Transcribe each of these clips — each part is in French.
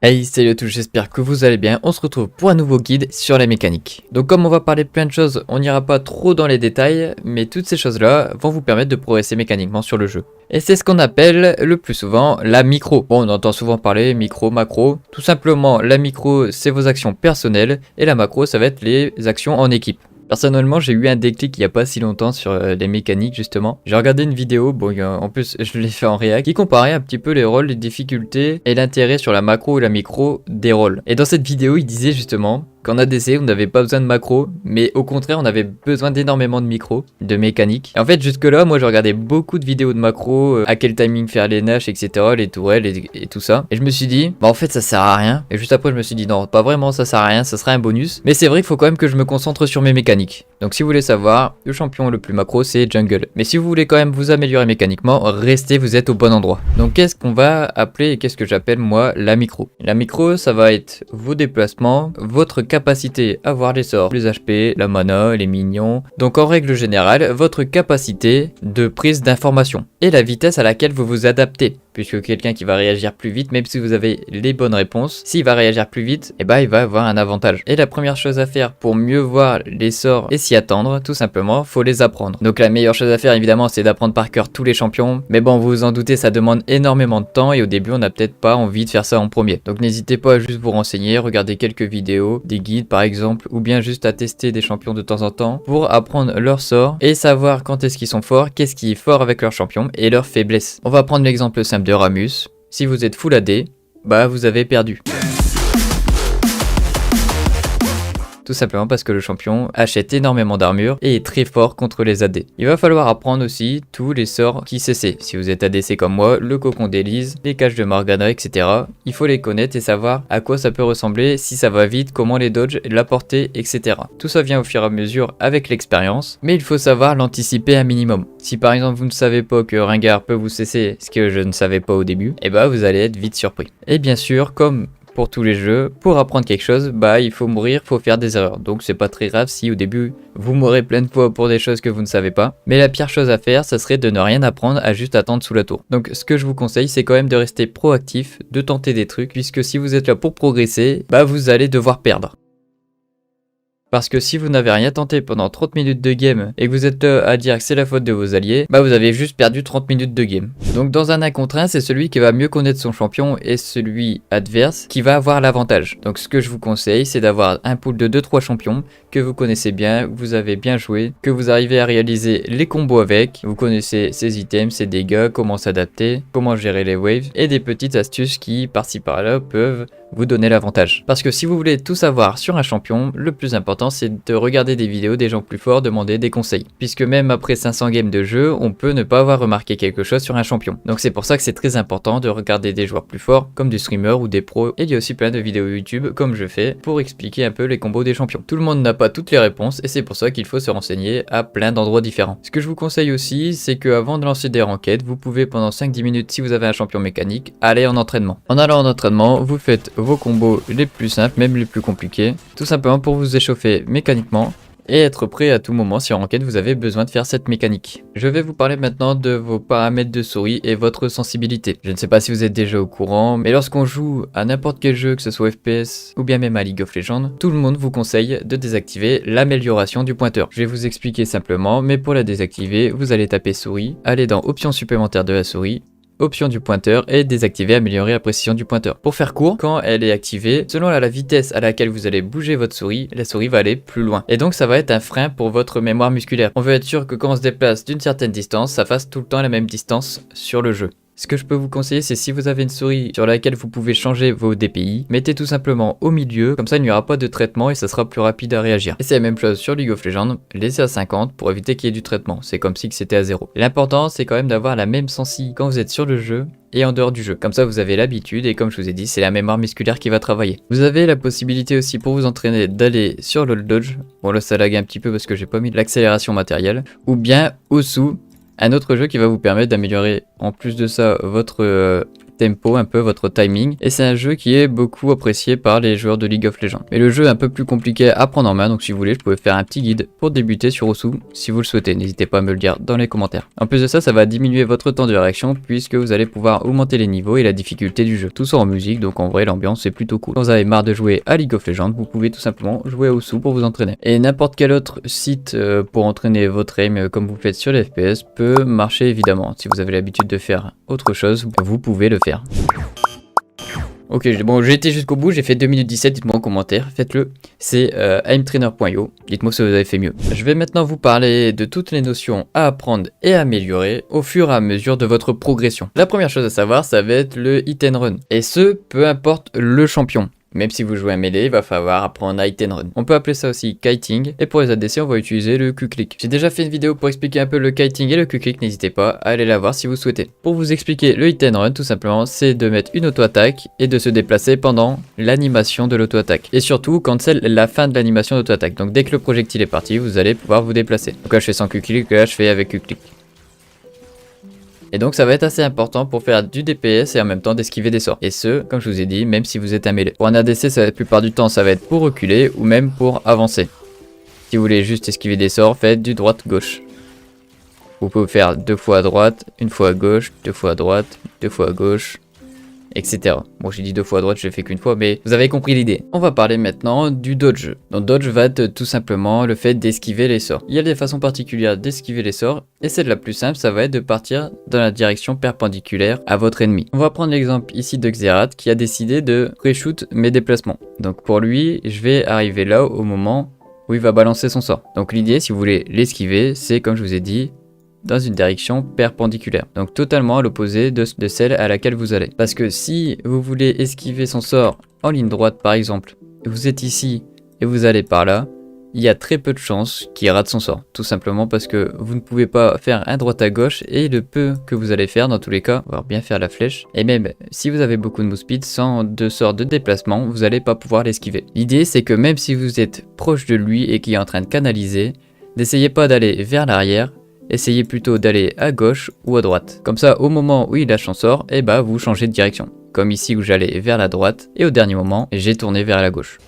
Hey, salut à tous, j'espère que vous allez bien. On se retrouve pour un nouveau guide sur la mécanique. Donc comme on va parler de plein de choses, on n'ira pas trop dans les détails, mais toutes ces choses-là vont vous permettre de progresser mécaniquement sur le jeu. Et c'est ce qu'on appelle le plus souvent la micro. Bon, on entend souvent parler micro, macro. Tout simplement, la micro, c'est vos actions personnelles, et la macro, ça va être les actions en équipe. Personnellement, j'ai eu un déclic il n'y a pas si longtemps sur les mécaniques justement. J'ai regardé une vidéo, bon en plus je l'ai fait en réact, qui comparait un petit peu les rôles, les difficultés et l'intérêt sur la macro ou la micro des rôles. Et dans cette vidéo, il disait justement qu'en ADC, on n'avait pas besoin de macro, mais au contraire, on avait besoin d'énormément de micro, de mécanique. Et en fait, jusque-là, moi, je regardais beaucoup de vidéos de macro, à quel timing faire les nashs, etc., les tourelles et tout ça. Et je me suis dit, bah en fait, ça sert à rien. Et juste après, je me suis dit, non, pas vraiment, ça sert à rien, ça sera un bonus. Mais c'est vrai qu'il faut quand même que je me concentre sur mes mécaniques. Donc si vous voulez savoir, le champion le plus macro, c'est jungle. Mais si vous voulez quand même vous améliorer mécaniquement, restez, vous êtes au bon endroit. Donc qu'est-ce qu'on va appeler et qu'est-ce que j'appelle moi la micro? La micro, ça va être vos déplacements, votre capacité à voir les sorts, les HP, la mana, les minions. Donc en règle générale, votre capacité de prise d'information et la vitesse à laquelle vous vous adaptez. Puisque quelqu'un qui va réagir plus vite, même si vous avez les bonnes réponses, s'il va réagir plus vite, il va avoir un avantage. Et la première chose à faire pour mieux voir les sorts et s'y attendre, tout simplement, faut les apprendre. Donc la meilleure chose à faire évidemment, c'est d'apprendre par cœur tous les champions. Mais bon, vous vous en doutez, ça demande énormément de temps et au début, on n'a peut-être pas envie de faire ça en premier. Donc n'hésitez pas à juste vous renseigner, regarder quelques vidéos, des guides par exemple, ou bien juste à tester des champions de temps en temps pour apprendre leurs sorts et savoir quand est-ce qu'ils sont forts, qu'est-ce qui est fort avec leurs champions et leurs faiblesses. On va prendre l'exemple simple de Ramus. Si vous êtes full AD, bah vous avez perdu. Tout simplement parce que le champion achète énormément d'armure et est très fort contre les AD. Il va falloir apprendre aussi tous les sorts qui CC. Si vous êtes ADC comme moi, le cocon d'Elise, les caches de Morgana, etc. Il faut les connaître et savoir à quoi ça peut ressembler, si ça va vite, comment les dodge, la portée, etc. Tout ça vient au fur et à mesure avec l'expérience, mais il faut savoir l'anticiper un minimum. Si par exemple vous ne savez pas que Ringard peut vous CC, ce que je ne savais pas au début, et bah vous allez être vite surpris. Et bien sûr, comme pour tous les jeux, pour apprendre quelque chose, bah il faut mourir, faut faire des erreurs. Donc c'est pas très grave si au début vous mourrez plein de fois pour des choses que vous ne savez pas. Mais la pire chose à faire, ça serait de ne rien apprendre, à juste attendre sous la tour. Donc ce que je vous conseille, c'est quand même de rester proactif, de tenter des trucs, puisque si vous êtes là pour progresser, bah vous allez devoir perdre. Parce que si vous n'avez rien tenté pendant 30 minutes de game et que vous êtes là à dire que c'est la faute de vos alliés, bah vous avez juste perdu 30 minutes de game. Donc dans un 1 contre 1, c'est celui qui va mieux connaître son champion et celui adverse qui va avoir l'avantage. Donc ce que je vous conseille, c'est d'avoir un pool de 2-3 champions que vous connaissez bien, vous avez bien joué, que vous arrivez à réaliser les combos avec, vous connaissez ses items, ses dégâts, comment s'adapter, comment gérer les waves et des petites astuces qui par-ci par-là peuvent vous donner l'avantage. Parce que si vous voulez tout savoir sur un champion, le plus important c'est de regarder des vidéos des gens plus forts, demander des conseils. Puisque même après 500 games de jeu, on peut ne pas avoir remarqué quelque chose sur un champion. Donc c'est pour ça que c'est très important de regarder des joueurs plus forts, comme des streamers ou des pros. Et il y a aussi plein de vidéos YouTube, comme je fais, pour expliquer un peu les combos des champions. Tout le monde n'a pas toutes les réponses et c'est pour ça qu'il faut se renseigner à plein d'endroits différents. Ce que je vous conseille aussi, c'est qu'avant de lancer des ranked, vous pouvez pendant 5-10 minutes, si vous avez un champion mécanique, aller en entraînement. En allant en entraînement, vous faites vos combos les plus simples, même les plus compliqués, tout simplement pour vous échauffer mécaniquement et être prêt à tout moment si en ranked vous avez besoin de faire cette mécanique. Je vais vous parler maintenant de vos paramètres de souris et votre sensibilité. Je ne sais pas si vous êtes déjà au courant, mais lorsqu'on joue à n'importe quel jeu, que ce soit FPS ou bien même à League of Legends, tout le monde vous conseille de désactiver l'amélioration du pointeur. Je vais vous expliquer simplement, mais pour la désactiver, vous allez taper souris, aller dans options supplémentaires de la souris, option du pointeur et désactiver, améliorer la précision du pointeur. Pour faire court, quand elle est activée, selon la vitesse à laquelle vous allez bouger votre souris, la souris va aller plus loin. Et donc ça va être un frein pour votre mémoire musculaire. On veut être sûr que quand on se déplace d'une certaine distance, ça fasse tout le temps la même distance sur le jeu. Ce que je peux vous conseiller, c'est si vous avez une souris sur laquelle vous pouvez changer vos DPI, mettez tout simplement au milieu, comme ça il n'y aura pas de traitement et ça sera plus rapide à réagir. Et c'est la même chose sur League of Legends, laissez à 50 pour éviter qu'il y ait du traitement, c'est comme si c'était à 0. L'important c'est quand même d'avoir la même sensi quand vous êtes sur le jeu et en dehors du jeu. Comme ça vous avez l'habitude et comme je vous ai dit, c'est la mémoire musculaire qui va travailler. Vous avez la possibilité aussi pour vous entraîner d'aller sur le dodge, bon là ça lag un petit peu parce que j'ai pas mis de l'accélération matérielle, ou bien au-dessous, un autre jeu qui va vous permettre d'améliorer en plus de ça votre tempo, un peu votre timing. Et c'est un jeu qui est beaucoup apprécié par les joueurs de League of Legends. Mais le jeu est un peu plus compliqué à prendre en main, donc si vous voulez, je peux faire un petit guide pour débuter sur Osu si vous le souhaitez. N'hésitez pas à me le dire dans les commentaires. En plus de ça, ça va diminuer votre temps de réaction puisque vous allez pouvoir augmenter les niveaux et la difficulté du jeu. Tout ça en musique, donc en vrai l'ambiance est plutôt cool. Quand vous avez marre de jouer à League of Legends, vous pouvez tout simplement jouer à Osu pour vous entraîner. Et n'importe quel autre site pour entraîner votre aim comme vous le faites sur les FPS peut marcher évidemment. Si vous avez l'habitude de faire autre chose, vous pouvez le faire. Ok, bon, j'ai été jusqu'au bout, j'ai fait 2 minutes 17, dites-moi en commentaire, faites-le. C'est aimtrainer.io, dites-moi si vous avez fait mieux. Je vais maintenant vous parler de toutes les notions à apprendre et à améliorer au fur et à mesure de votre progression. La première chose à savoir, ça va être le hit and run. Et ce, peu importe le champion. Même si vous jouez à mêlée, il va falloir apprendre hit and run. On peut appeler ça aussi kiting. Et pour les ADC, on va utiliser le Q-click. J'ai déjà fait une vidéo pour expliquer un peu le kiting et le Q-click. N'hésitez pas à aller la voir si vous souhaitez. Pour vous expliquer le hit and run, tout simplement, c'est de mettre une auto-attaque et de se déplacer pendant l'animation de l'auto-attaque. Et surtout, quand c'est la fin de l'animation d'auto-attaque. Donc dès que le projectile est parti, vous allez pouvoir vous déplacer. Donc là, je fais sans Q-click, là, je fais avec Q-click. Et donc ça va être assez important pour faire du DPS et en même temps d'esquiver des sorts. Et ce, comme je vous ai dit, même si vous êtes un mêlée. Pour un ADC, ça va être, la plupart du temps, ça va être pour reculer ou même pour avancer. Si vous voulez juste esquiver des sorts, faites du droite-gauche. Vous pouvez faire 2 fois à droite, 1 fois à gauche, 2 fois à droite, 2 fois à gauche, etc. Bon, j'ai dit 2 fois à droite, je l'ai fait qu'une fois, mais vous avez compris l'idée. On va parler maintenant du dodge. Donc dodge va être tout simplement le fait d'esquiver les sorts. Il y a des façons particulières d'esquiver les sorts, et celle la plus simple, ça va être de partir dans la direction perpendiculaire à votre ennemi. On va prendre l'exemple ici de Xerath qui a décidé de pré-shoot mes déplacements. Donc pour lui, je vais arriver là au moment où il va balancer son sort. Donc l'idée, si vous voulez l'esquiver, c'est comme je vous ai dit, dans une direction perpendiculaire, donc totalement à l'opposé de celle à laquelle vous allez. Parce que si vous voulez esquiver son sort en ligne droite par exemple, vous êtes ici et vous allez par là, il y a très peu de chances qu'il rate son sort, tout simplement parce que vous ne pouvez pas faire un droite à gauche et le peu que vous allez faire dans tous les cas, on va bien faire la flèche, et même si vous avez beaucoup de move speed, sans de sort de déplacement, vous n'allez pas pouvoir l'esquiver. L'idée c'est que même si vous êtes proche de lui et qu'il est en train de canaliser, n'essayez pas d'aller vers l'arrière, essayez plutôt d'aller à gauche ou à droite. Comme ça, au moment où il lâche son sort, et bah vous changez de direction. Comme ici où j'allais vers la droite, et au dernier moment, j'ai tourné vers la gauche.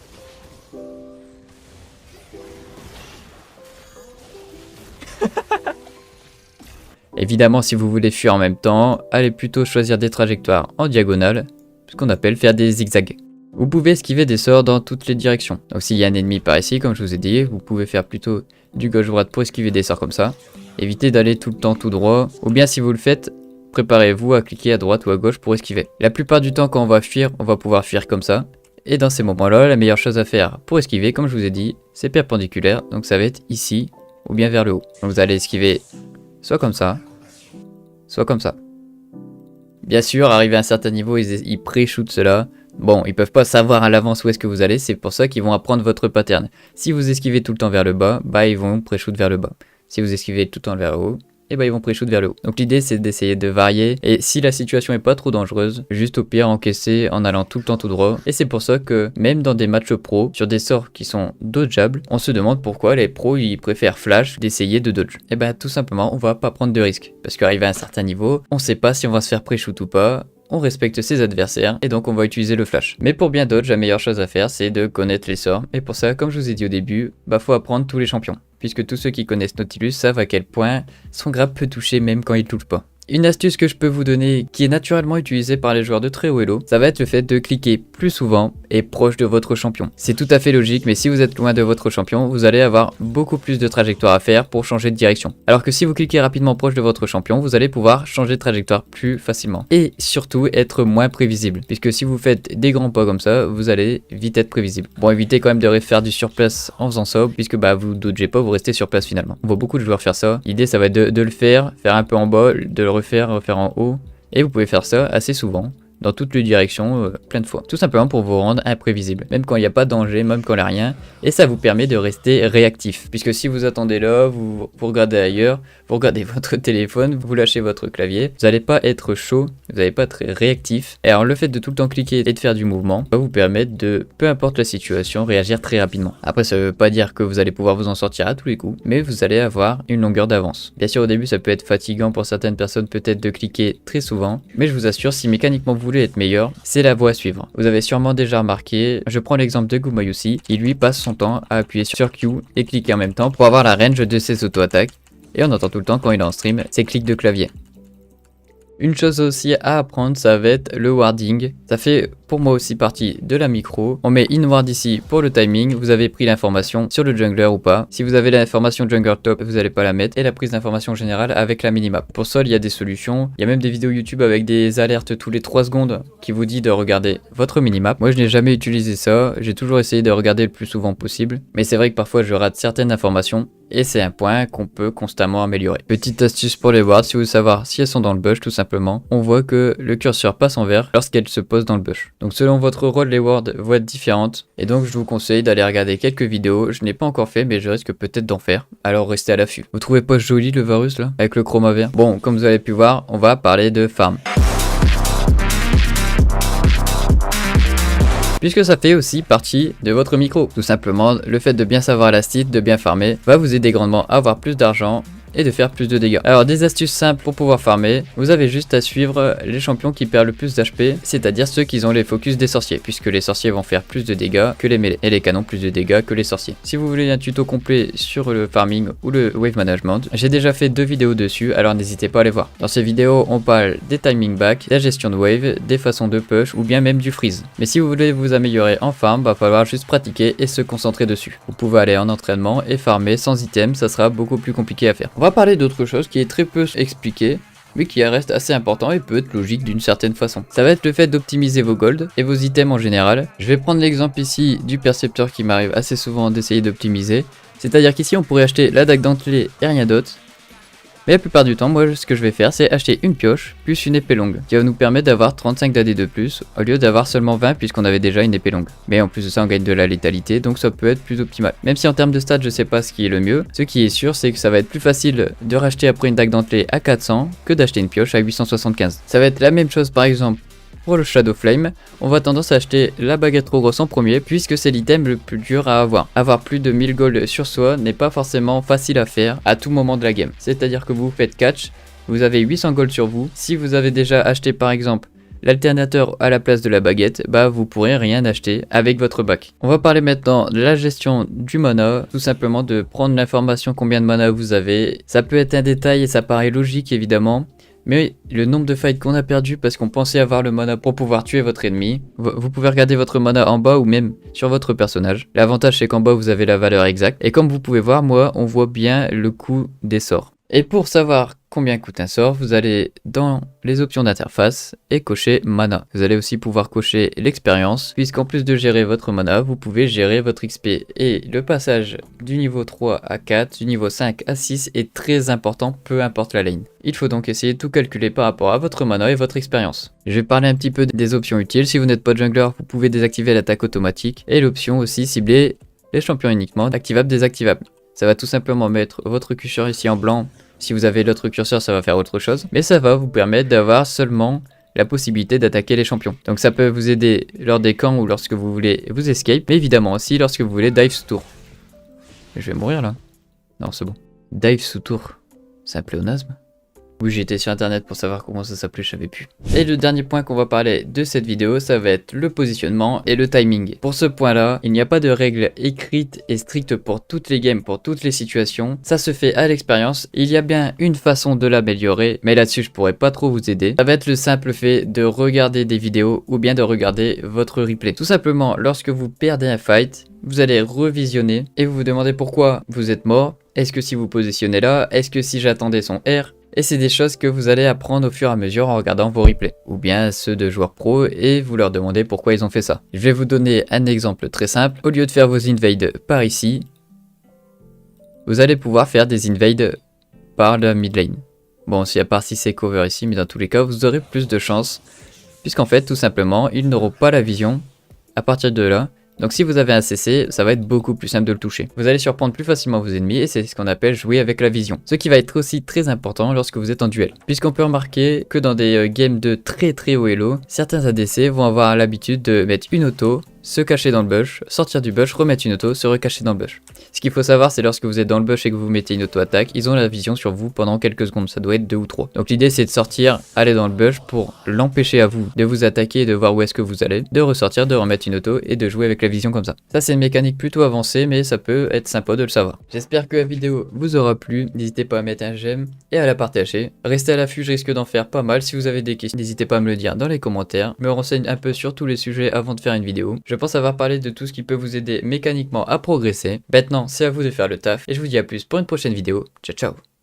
Évidemment, si vous voulez fuir en même temps, allez plutôt choisir des trajectoires en diagonale, ce qu'on appelle faire des zigzags. Vous pouvez esquiver des sorts dans toutes les directions. Donc s'il y a un ennemi par ici, comme je vous ai dit, vous pouvez faire plutôt du gauche-droite pour esquiver des sorts comme ça. Évitez d'aller tout le temps tout droit, ou bien si vous le faites, préparez-vous à cliquer à droite ou à gauche pour esquiver. La plupart du temps quand on va fuir, on va pouvoir fuir comme ça. Et dans ces moments-là, la meilleure chose à faire pour esquiver, comme je vous ai dit, c'est perpendiculaire, donc ça va être ici, ou bien vers le haut. Donc vous allez esquiver soit comme ça, soit comme ça. Bien sûr, arrivé à un certain niveau, ils pré-shootent cela. Bon, ils peuvent pas savoir à l'avance où est-ce que vous allez, c'est pour ça qu'ils vont apprendre votre pattern. Si vous esquivez tout le temps vers le bas, bah ils vont pré-shoot vers le bas. Si vous esquivez tout le temps vers le haut, et bah ils vont pré-shoot vers le haut. Donc l'idée c'est d'essayer de varier, et si la situation est pas trop dangereuse, juste au pire encaisser en allant tout le temps tout droit. Et c'est pour ça que même dans des matchs pro, sur des sorts qui sont dodgeables, on se demande pourquoi les pros ils préfèrent flash d'essayer de dodge. Et bah tout simplement on va pas prendre de risques, parce qu'arrivé à un certain niveau, on sait pas si on va se faire pré-shoot ou pas. On respecte ses adversaires et donc on va utiliser le flash. Mais pour bien dodge, la meilleure chose à faire c'est de connaître les sorts. Et pour ça, comme je vous ai dit au début, bah faut apprendre tous les champions. Puisque tous ceux qui connaissent Nautilus savent à quel point son grab peut toucher même quand il touche pas. Une astuce que je peux vous donner, qui est naturellement utilisée par les joueurs de très haut elo, ça va être le fait de cliquer plus souvent et proche de votre champion. C'est tout à fait logique, mais si vous êtes loin de votre champion, vous allez avoir beaucoup plus de trajectoires à faire pour changer de direction. Alors que si vous cliquez rapidement proche de votre champion, vous allez pouvoir changer de trajectoire plus facilement. Et surtout être moins prévisible, puisque si vous faites des grands pas comme ça, vous allez vite être prévisible. Bon, évitez quand même de faire du surplace en faisant ça, puisque bah vous dodgez pas, vous restez sur place finalement. On voit beaucoup de joueurs faire ça. L'idée ça va être de le faire un peu en bas, de le refaire en haut, et vous pouvez faire ça assez souvent dans toutes les directions plein de fois. Tout simplement pour vous rendre imprévisible, même quand il n'y a pas de danger, même quand il n'y a rien. Et ça vous permet de rester réactif, puisque si vous attendez là, vous regardez ailleurs, vous regardez votre téléphone, vous lâchez votre clavier, vous n'allez pas être chaud, vous n'allez pas être réactif. Et alors le fait de tout le temps cliquer et de faire du mouvement va vous permettre de, peu importe la situation, réagir très rapidement. Après ça veut pas dire que vous allez pouvoir vous en sortir à tous les coups, mais vous allez avoir une longueur d'avance. Bien sûr au début ça peut être fatigant pour certaines personnes peut-être de cliquer très souvent, mais je vous assure si mécaniquement vous voulez être meilleur, c'est la voie à suivre. Vous avez sûrement déjà remarqué, je prends l'exemple de Gumayusi, il lui passe son temps à appuyer sur Q et cliquer en même temps pour avoir la range de ses auto-attaques, et on entend tout le temps quand il est en stream ses clics de clavier. Une chose aussi à apprendre, ça va être le warding. Ça fait pour moi aussi partie de la micro. On met in ward ici pour le timing. Vous avez pris l'information sur le jungler ou pas. Si vous avez l'information jungler top, vous n'allez pas la mettre. Et la prise d'information générale avec la minimap. Pour ça, il y a des solutions. Il y a même des vidéos YouTube avec des alertes tous les 3 secondes qui vous dit de regarder votre minimap. Moi, je n'ai jamais utilisé ça. J'ai toujours essayé de regarder le plus souvent possible. Mais c'est vrai que parfois, je rate certaines informations. Et c'est un point qu'on peut constamment améliorer. Petite astuce pour les wards, si vous voulez savoir si elles sont dans le bush tout simplement, on voit que le curseur passe en vert lorsqu'elles se posent dans le bush. Donc selon votre rôle, les wards vont être différentes. Et donc je vous conseille d'aller regarder quelques vidéos. Je n'ai pas encore fait mais je risque peut-être d'en faire. Alors restez à l'affût. Vous trouvez pas joli le Varus là avec le chroma vert? Bon, comme vous avez pu voir, on va parler de farm. Puisque ça fait aussi partie de votre micro. Tout simplement, le fait de bien savoir la stit, de bien farmer, va vous aider grandement à avoir plus d'argent et de faire plus de dégâts. Alors des astuces simples pour pouvoir farmer, vous avez juste à suivre les champions qui perdent le plus d'HP, c'est-à-dire ceux qui ont les focus des sorciers, puisque les sorciers vont faire plus de dégâts que les mêlées, et les canons plus de dégâts que les sorciers. Si vous voulez un tuto complet sur le farming ou le wave management, j'ai déjà fait 2 vidéos dessus, alors n'hésitez pas à les voir. Dans ces vidéos, on parle des timing back, de la gestion de wave, des façons de push ou bien même du freeze. Mais si vous voulez vous améliorer en farm, va falloir juste pratiquer et se concentrer dessus. Vous pouvez aller en entraînement et farmer sans item, ça sera beaucoup plus compliqué à faire. On va parler d'autre chose qui est très peu expliqué, mais qui reste assez important et peut être logique d'une certaine façon. Ça va être le fait d'optimiser vos golds et vos items en général. Je vais prendre l'exemple ici du percepteur qui m'arrive assez souvent d'essayer d'optimiser. C'est-à-dire qu'ici on pourrait acheter la dague dentelée et rien d'autre. Mais la plupart du temps, moi ce que je vais faire c'est acheter une pioche plus une épée longue qui va nous permettre d'avoir 35 d'AD de plus au lieu d'avoir seulement 20 puisqu'on avait déjà une épée longue. Mais en plus de ça on gagne de la létalité donc ça peut être plus optimal. Même si en termes de stats je sais pas ce qui est le mieux, ce qui est sûr c'est que ça va être plus facile de racheter après une dague dentelée à 400 que d'acheter une pioche à 875. Ça va être la même chose par exemple pour le Shadow Flame, on va tendance à acheter la baguette trop grosse en premier puisque c'est l'item le plus dur à avoir. Avoir plus de 1000 gold sur soi n'est pas forcément facile à faire à tout moment de la game. C'est-à-dire que vous faites catch, vous avez 800 gold sur vous. Si vous avez déjà acheté par exemple l'alternateur à la place de la baguette, bah vous pourrez rien acheter avec votre bac. On va parler maintenant de la gestion du mana, tout simplement de prendre l'information combien de mana vous avez. Ça peut être un détail et ça paraît logique évidemment. Mais le nombre de fights qu'on a perdu parce qu'on pensait avoir le mana pour pouvoir tuer votre ennemi, vous pouvez regarder votre mana en bas ou même sur votre personnage. L'avantage c'est qu'en bas vous avez la valeur exacte. Et comme vous pouvez voir, moi on voit bien le coût des sorts. Et pour savoir combien coûte un sort, vous allez dans les options d'interface et cocher mana. Vous allez aussi pouvoir cocher l'expérience, puisqu'en plus de gérer votre mana, vous pouvez gérer votre XP. Et le passage du niveau 3 à 4, du niveau 5 à 6 est très important, peu importe la lane. Il faut donc essayer de tout calculer par rapport à votre mana et votre expérience. Je vais parler un petit peu des options utiles. Si vous n'êtes pas jungler, vous pouvez désactiver l'attaque automatique. Et l'option aussi cibler les champions uniquement, activable, désactivable. Ça va tout simplement mettre votre curseur ici en blanc. Si vous avez l'autre curseur, ça va faire autre chose. Mais ça va vous permettre d'avoir seulement la possibilité d'attaquer les champions. Donc ça peut vous aider lors des camps ou lorsque vous voulez vous escape. Mais évidemment aussi lorsque vous voulez dive sous tour. Je vais mourir là. Non, c'est bon. Dive sous tour. C'est un pléonasme. Oui, j'ai été sur internet pour savoir comment ça s'appelait, je savais plus. Et le dernier point qu'on va parler de cette vidéo, ça va être le positionnement et le timing. Pour ce point là, il n'y a pas de règle écrite et stricte pour toutes les games, pour toutes les situations. Ça se fait à l'expérience. Il y a bien une façon de l'améliorer, mais là-dessus je pourrais pas trop vous aider. Ça va être le simple fait de regarder des vidéos ou bien de regarder votre replay. Tout simplement, lorsque vous perdez un fight, vous allez revisionner et vous vous demandez pourquoi vous êtes mort. Est-ce que si vous positionnez là, est-ce que si j'attendais son R? Et c'est des choses que vous allez apprendre au fur et à mesure en regardant vos replays. Ou bien ceux de joueurs pro et vous leur demandez pourquoi ils ont fait ça. Je vais vous donner un exemple très simple. Au lieu de faire vos invades par ici, vous allez pouvoir faire des invades par la mid lane. Bon, si à part si c'est cover ici, mais dans tous les cas, vous aurez plus de chance puisqu'en fait tout simplement ils n'auront pas la vision à partir de là. Donc si vous avez un CC, ça va être beaucoup plus simple de le toucher. Vous allez surprendre plus facilement vos ennemis et c'est ce qu'on appelle jouer avec la vision. Ce qui va être aussi très important lorsque vous êtes en duel. Puisqu'on peut remarquer que dans des games de très haut elo, certains ADC vont avoir l'habitude de mettre une auto, se cacher dans le bush, sortir du bush, remettre une auto, se recacher dans le bush. Ce qu'il faut savoir, c'est lorsque vous êtes dans le bush et que vous mettez une auto-attaque, ils ont la vision sur vous pendant quelques secondes, ça doit être 2 ou 3. Donc l'idée c'est de sortir, aller dans le bush pour l'empêcher à vous de vous attaquer et de voir où est-ce que vous allez, de ressortir, de remettre une auto et de jouer avec la vision comme ça. Ça c'est une mécanique plutôt avancée, mais ça peut être sympa de le savoir. J'espère que la vidéo vous aura plu, n'hésitez pas à mettre un j'aime et à la partager. Restez à l'affût, je risque d'en faire pas mal. Si vous avez des questions, n'hésitez pas à me le dire dans les commentaires. Je me renseigne un peu sur tous les sujets avant de faire une vidéo. Je pense avoir parlé de tout ce qui peut vous aider mécaniquement à progresser. Maintenant, c'est à vous de faire le taf et je vous dis à plus pour une prochaine vidéo. Ciao ciao.